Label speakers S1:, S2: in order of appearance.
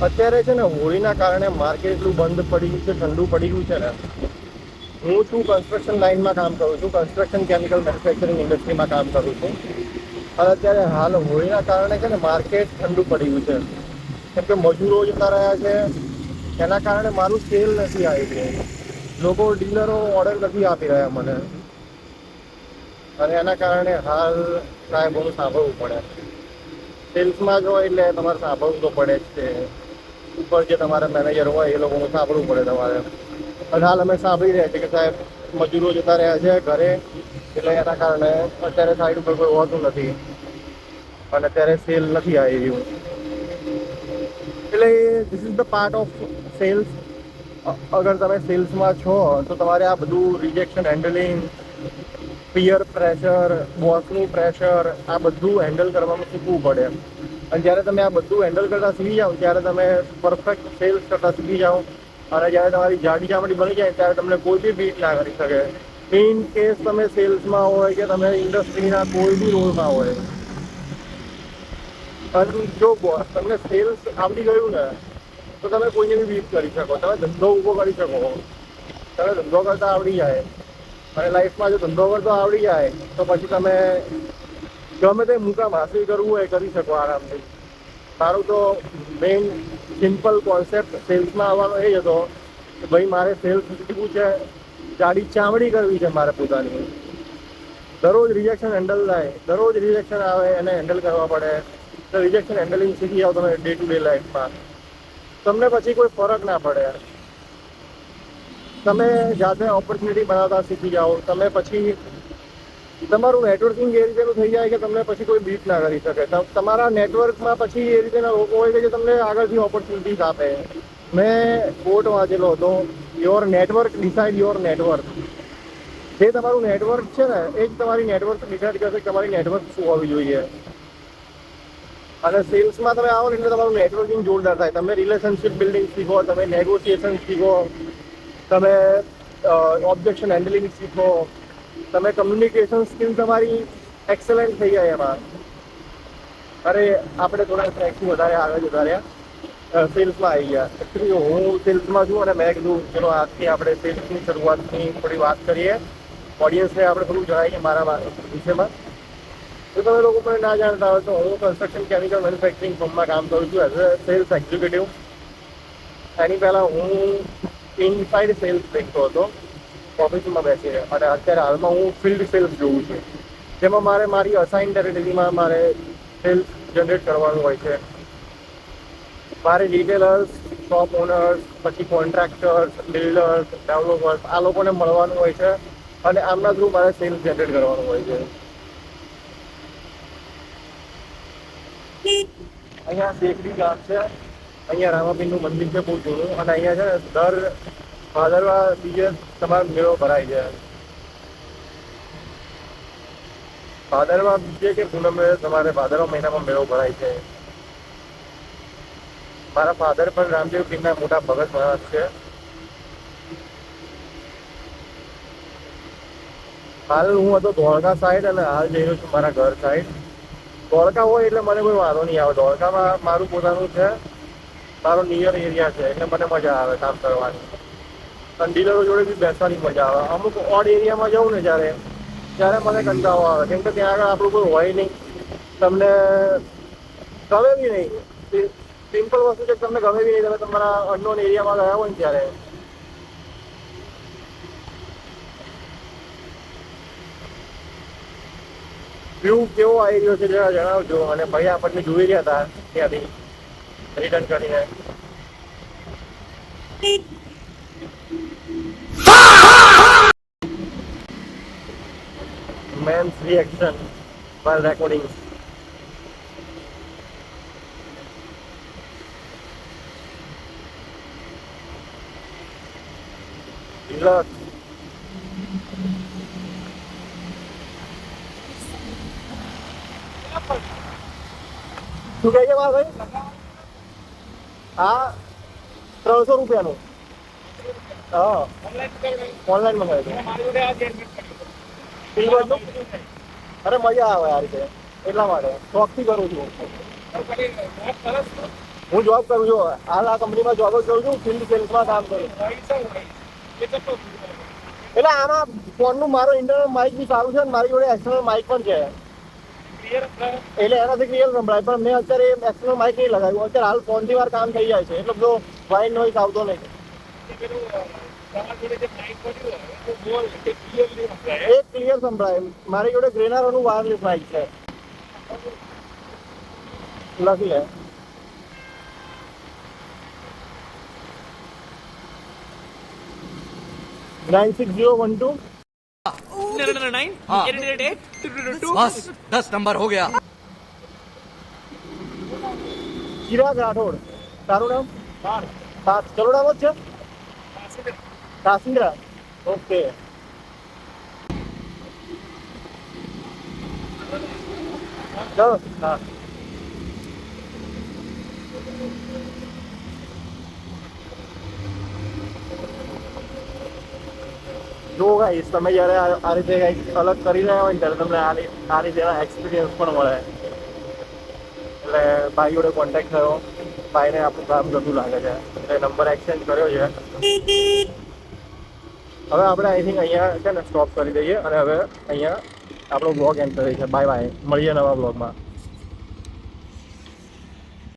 S1: અત્યારે છે ને હોળીના કારણે માર્કેટ એટલું બંધ પડી ગયું છે, ઠંડુ પડી ગયું છે ને. હું છું કન્સ્ટ્રક્શન લાઇનમાં કામ કરું છું, કન્સ્ટ્રક્શન કેમિકલ મેન્યુફેક્ચરિંગ ઇન્ડસ્ટ્રીમાં કામ કરું છું. અને અત્યારે હાલ હોળીના કારણે છે ને માર્કેટ ઠંડુ પડી ગયું છે. કેમ કે મજૂરો જતા રહ્યા છે, એના કારણે મારું સેલ નથી આવી રહ્યું. લોકો ડીલરો ઓર્ડર નથી આપી રહ્યા મને. અને એના કારણે હાલ બહુ સાંભળવું પડે. સેલ્સમાં જ હોય એટલે તમારે સાંભળવું તો પડે જ છે. ઉપર જે તમારા મેનેજર હોય એ લોકોનું સાંભળવું પડે તમારે. અને હાલ અમે સાંભળી રહ્યા છીએ કે સાહેબ મજૂરો જતા રહ્યા છે ઘરે. એટલે એના કારણે અત્યારે સાઈડ ઉપર કોઈ હોતું નથી. અને અત્યારે સેલ નથી આવી રહ્યું. એટલે this is the part of sales. અગર તમે સેલ્સમાં છો તો તમારે આ બધું રિજેક્શન હેન્ડલિંગ, પીયર પ્રેશર, બોસનું પ્રેશર, આ બધું હેન્ડલ કરવાનું શીખવું પડે. અને જ્યારે તમે આ બધું હેન્ડલ કરતા શીખી જાઓ ત્યારે તમે પરફેક્ટ સેલ્સ કરતા શીખી જાઓ. અને જ્યારે તમારી જાડી ચામડી બની જાય ત્યારે તમને કોઈ બી બીટ ના કરી શકે. ઇન કેસ તમે સેલ્સમાં હોય કે તમે ઇન્ડસ્ટ્રીના કોઈ બી રોલમાં હોય. અને જો તમને સેલ્સ આવડી ગયું ને તો તમે કોઈને બી બીટ કરી શકો, તમે ધંધો ઊભો કરી શકો. તમે ધંધો કરતા આવડી જાય અને લાઈફમાં જો ધંધો કરતો આવડી જાય તો પછી તમે ગમે તે મુકામ હાસિલ કરવું હોય એ કરી શકો આરામથી. મારું તો મેઇન સિમ્પલ કોન્સેપ્ટ સેલ્સમાં આવવાનો એ જ હતો કે ભાઈ મારે સેલ્સ શીખવું છે, જાડી ચામડી કરવી છે મારે પોતાની. દરરોજ રિજેક્શન હેન્ડલ થાય, દરરોજ રિજેક્શન આવે એને હેન્ડલ કરવા પડે. તો રિજેક્શન હેન્ડલિંગ શીખી જાવ તમે ડે ટુ ડે લાઈફમાં, તમને પછી કોઈ ફરક ના પડે. તમે જાતે ઓપોર્ચ્યુનિટી બનાવતા શીખી જાઓ, તમે પછી તમારું નેટવર્કિંગ એ રીતેનું થઈ જાય કે તમને પછી કોઈ બીટ ના કરી શકે. તમારા નેટવર્કમાં પછી એ રીતેના લોકો હોય કે જે તમને આગળથી ઓપોર્ચ્યુનિટીઝ આપે. મેં કોટ વાંચેલો હતો, your network decide your network. જે તમારું નેટવર્ક છે ને એ જ તમારી નેટવર્ક ડિસાઇડ કરશે કે તમારી નેટવર્ક શું હોવી જોઈએ. અને સેલ્સમાં તમે આવો ને એટલે તમારું નેટવર્કિંગ જોરદાર થાય. તમે રિલેશનશિપ બિલ્ડિંગ શીખો, તમે નેગોશિએશન શીખો, તમે ઓબ્જેક્શન હેન્ડલિંગ શીખો, તમે કમ્યુનિકેશન સ્કિલ તમારી એક્સલન્ટ થઈ જાય એમાં. અરે આપણે થોડા ટ્રેકથી વધારે આગળ જતા રહ્યા, સેલ્સમાં આવી ગયા. એકચ્યુલી હું સેલ્સમાં છું અને મેં કીધું ચલો આજથી આપણે સેલ્સની શરૂઆતની થોડી વાત કરીએ. ઓડિયન્સને આપણે થોડું જણાવીએ મારા વિષયમાં. જો તમે લોકો પણ ના જાણતા હોય તો હું કન્સ્ટ્રક્શન કેમિકલ મેન્યુફેક્ચરિંગ ફર્મમાં કામ કરું છું એઝ અ સેલ્સ એક્ઝિક્યુટિવ. એની પહેલાં હું ઇનસાઇડ સેલ્સ દેખતો હતો ઓફિસમાં બેસીને, અને અત્યારે હાલમાં હું ફિલ્ડ સેલ્સ જોઉં છું. જેમાં મારી અસાઇન ટેરિટરીમાં મારે સેલ્સ જનરેટ કરવાનું હોય છે. મારે રિટેલર્સ, શોપ ઓનર્સ, પછી કોન્ટ્રાક્ટર્સ, બિલ્ડર્સ, ડેવલપર્સ આ લોકોને મળવાનું હોય છે. અને આમના થ્રુ મારે સેલ્સ જનરેટ કરવાનું હોય છે. અહીંયા શેખડી ગામ છે, અહીંયા રામાપીરનું મંદિર છે બહુ જૂનું, અને અહીંયા છે ને દર ભાદરવા બીજે તમારો મેળો ભરાય છે. ભાદરવા બીજે કે પૂનમે તમારે ભાદરવા મહિનામાં મેળો ભરાય છે. મારા ફાધર પણ રામદેવ પીરના મોટા ભગત માણસ છે. હાલ હું હતો ધોળકા સાઈડ અને હાલ જઈ રહ્યો છું મારા ઘર સાઈડ. ધોળકા હોય એટલે મને કોઈ વાંધો નહીં આવે. ધોળકામાં મારું પોતાનું છે, મારો નિયર એરિયા છે એટલે મને મજા આવે કામ કરવાની. અને ડીલરો જોડે બી બેસવાની મજા આવે. અમુક ઓડ એરિયામાં જવું ને ત્યારે મને કંટાળો આવે, કેમ કે ત્યાં આગળ આપણું કોઈ હોય નહીં, તમને ગમે બી નહીં. સિમ્પલ વસ્તુ છે, તમને ગમે બી નહીં. તમે તમારા અનનોન એરિયામાં ગયા હોય ને ત્યારે વ્યૂ કેવો આવી રહ્યો છે જરા જણાવજો. અને ભાઈ આપણને જોઈ રહ્યા હતા ત્યાંથી રિટર્ન કરીને. Man's reaction while recording. Look. શું કહે છે મારા ભાઈ? હા, 300 રૂપિયાનું. હા, ઓનલાઈન મંગાવ્યું હતું. અરે મજા આવે આ રીતે, એટલા માટે શોખથી કરું છું. હું જોબ કરું છું, હાલ આ કંપનીમાં જોબ જ કરું છું, ફિલ્ડ સેલ્સમાં કામ કરું. એટલે આમાં ફોનનું મારો ઇન્ટરનલ માઇક બી સારું છે ને મારી જોડે એક્સટર્નલ માઇક પણ છે. એટલે એનાથી ક્લિયર સંભળાય, પણ મેં અત્યારે એક્સટર્નલ માઇક નહીં લગાવ્યું. અત્યારે હાલ ફોનથી વાર કામ થઈ જાય છે, એટલે બધો વાઇડ નોઇઝ આવતો નહીં. એક ક્લિયર સંભળાય. મારી જોડે ગ્રેનારોનું વાયરલેસ માઇક છે. લખી લે. $96012
S2: 9 8
S3: बस 10 नंबर हो गया.
S1: ચિરાગ રાઠોડ. તારું નામ? હા, ચલોડામાં જ છે. કાસિન્દ્રા. ઓકે. ચલો. હા. જો ગાઈસ, તમે જ્યારે આ રીતે કંઈક અલગ કરી રહ્યા હોય ને ત્યારે તમને આ રીતે એક્સપિરિયન્સ પણ મળે. એટલે ભાઈ જોડે કોન્ટેક્ટ થયો, ભાઈને આપણું કામ ગતું લાગે છે, એટલે નંબર એક્સચેન્જ કર્યો છે. હવે આપણે આઈ થિંક અહીંયા છે ને સ્ટોપ કરી દઈએ અને હવે અહીંયા આપણો બ્લોગ એન્ડ કરીએ છીએ. બાય બાય, મળીએ નવા બ્લોગમાં.